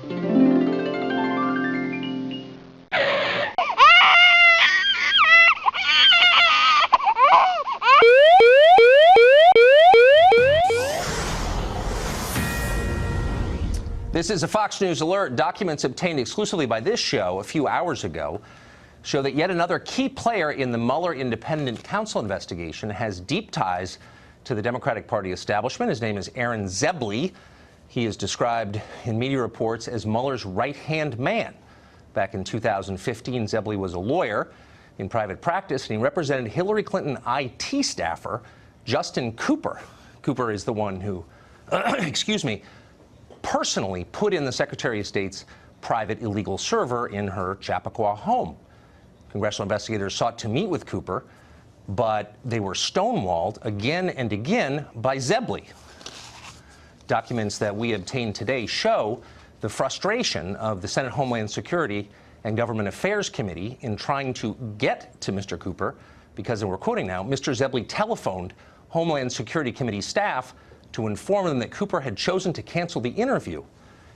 This is a Fox News alert. Documents obtained exclusively by this show a few hours ago show that yet another key player in the Mueller independent counsel investigation has deep ties to the Democratic Party establishment. His name is Aaron Zebley. He is described in media reports as Mueller's right-hand man. Back in 2015, Zebley was a lawyer in private practice, and he represented Hillary Clinton IT staffer Justin Cooper. Cooper is the one who, personally put in the Secretary of State's private illegal server in her Chappaqua home. Congressional investigators sought to meet with Cooper, but they were stonewalled again and again by Zebley. Documents that we obtained today show the frustration of the Senate Homeland Security and Government Affairs Committee in trying to get to Mr. Cooper because, and we're quoting now, Mr. Zebley telephoned Homeland Security Committee staff to inform them that Cooper had chosen to cancel the interview.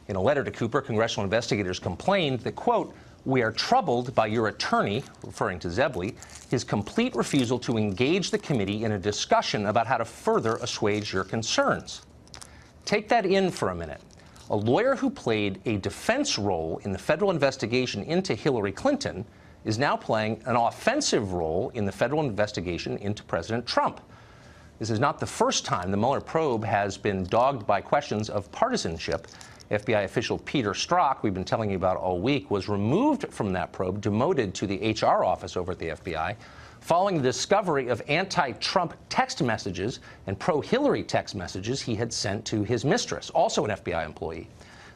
In a letter to Cooper, congressional investigators complained that, quote, "We are troubled by your attorney," referring to Zebley, "his complete refusal to engage the committee in a discussion about how to further assuage your concerns." Take that in for a minute. A lawyer who played a defense role in the federal investigation into Hillary Clinton is now playing an offensive role in the federal investigation into President Trump. This is not the first time the Mueller probe has been dogged by questions of partisanship. FBI official Peter Strzok, we've been telling you about all week, was removed from that probe, demoted to the HR office over at the FBI, following the discovery of anti-Trump text messages and pro-Hillary text messages he had sent to his mistress, also an FBI employee.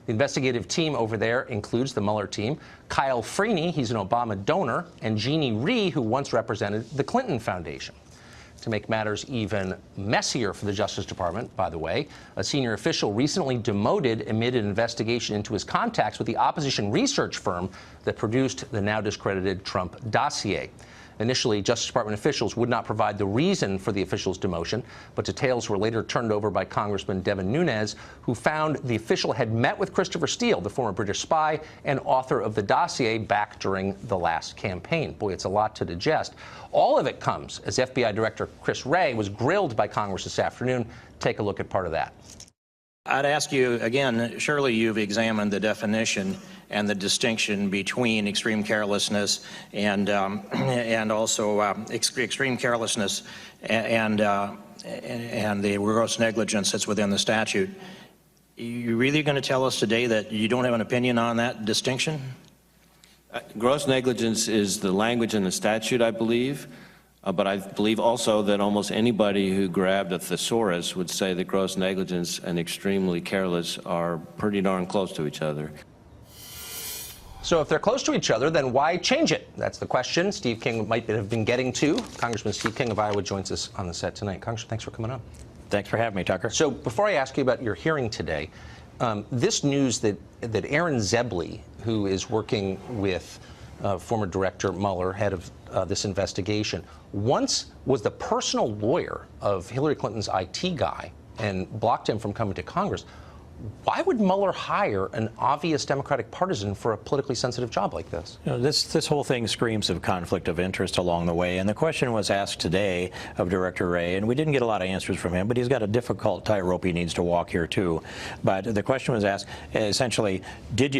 The investigative team over there includes the Mueller team, Kyle Freeney, he's an Obama donor, and Jeannie Rhee, who once represented the Clinton Foundation. To make matters even messier for the Justice Department, by the way, a senior official recently demoted amid an investigation into his contacts with the opposition research firm that produced the now discredited Trump dossier. Initially, Justice Department officials would not provide the reason for the official's demotion, but details were later turned over by Congressman Devin Nunes, who found the official had met with Christopher Steele, the former British spy and author of the dossier, back during the last campaign. Boy, it's a lot to digest. All of it comes as FBI Director Chris Wray was grilled by Congress this afternoon. Take a look at part of that. I'd ask you again, surely you've examined the definition and the distinction between extreme carelessness and also extreme carelessness and the gross negligence that's within the statute. You really going to tell us today that you don't have an opinion on that distinction? Gross negligence is the language in the statute, I believe. But I believe also that almost anybody who grabbed a thesaurus would say that gross negligence and extremely careless are pretty darn close to each other. So if they're close to each other, then why change it? That's the question Steve King might have been getting to. Congressman Steve King of Iowa joins us on the set tonight. Congressman, thanks for coming on. Thanks for having me, Tucker. So before I ask you about your hearing today, this news that Aaron Zebley, who is working with former Director Mueller, head of this investigation, once was the personal lawyer of Hillary Clinton's IT guy and blocked him from coming to Congress. Why would Mueller hire an obvious Democratic partisan for a politically sensitive job like this? You know, this whole thing screams of conflict of interest along the way. And the question was asked today of Director Wray, and we didn't get a lot of answers from him, but he's got a difficult tightrope he needs to walk here, too. But the question was asked, essentially, did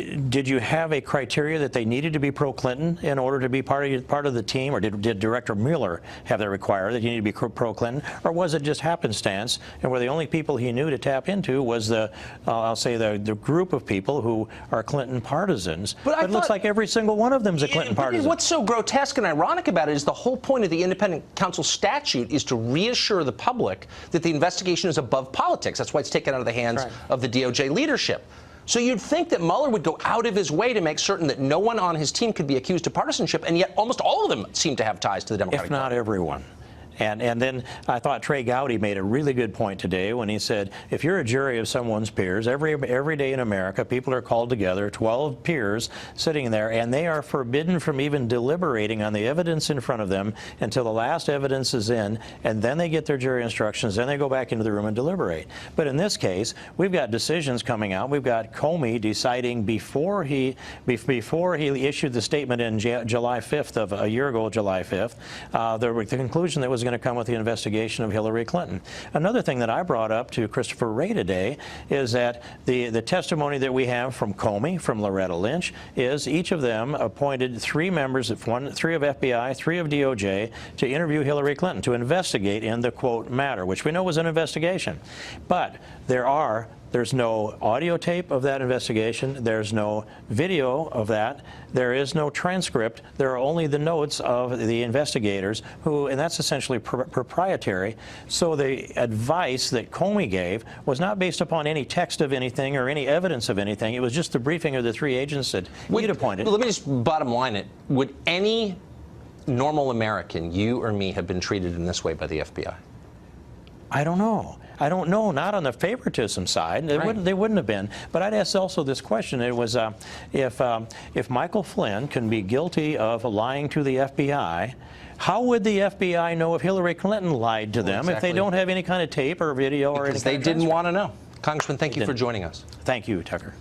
you have a criteria that they needed to be pro-Clinton in order to be part of the team? Or did Director Mueller have that require that you need to be pro-Clinton? Or was it just happenstance, and where the only people he knew to tap into was the I'll say the group of people who are Clinton partisans. But it looks like every single one of them is a Clinton partisan. What's so grotesque and ironic about it is the whole point of the independent counsel statute is to reassure the public that the investigation is above politics. That's why it's taken out of the hands of the DOJ leadership. So you'd think that Mueller would go out of his way to make certain that no one on his team could be accused of partisanship, and yet almost all of them seem to have ties to the Democratic Party. If not everyone. And then I thought Trey Gowdy made a really good point today when he said, if you're a jury of someone's peers, every day in America, people are called together, 12 peers sitting there, and they are forbidden from even deliberating on the evidence in front of them until the last evidence is in, and then they get their jury instructions, then they go back into the room and deliberate. But in this case, we've got decisions coming out. We've got Comey deciding before he issued the statement in July 5th of a year ago, July 5th, the conclusion that was going to come with the investigation of Hillary Clinton. Another thing that I brought up to Christopher Wray today is that the testimony that we have from Comey, from Loretta Lynch, is each of them appointed 3 members, 3 of FBI, 3 of DOJ, to interview Hillary Clinton, to investigate in the, quote, matter, which we know was an investigation. But there's no audio tape of that investigation. There's no video of that. There is no transcript. There are only the notes of the investigators who, and that's essentially proprietary. So the advice that Comey gave was not based upon any text of anything or any evidence of anything. It was just the briefing of the 3 agents that he'd appointed. Let me just bottom line it. Would any normal American, you or me, have been treated in this way by the FBI? I don't know. I don't know, not on the favoritism side. They wouldn't have been. But I'd ask also this question. It was if Michael Flynn can be guilty of lying to the FBI, how would the FBI know if Hillary Clinton lied to them if they don't have any kind of tape or video or anything? Because they didn't want to know. Congressman, thank you for joining us. Thank you, Tucker.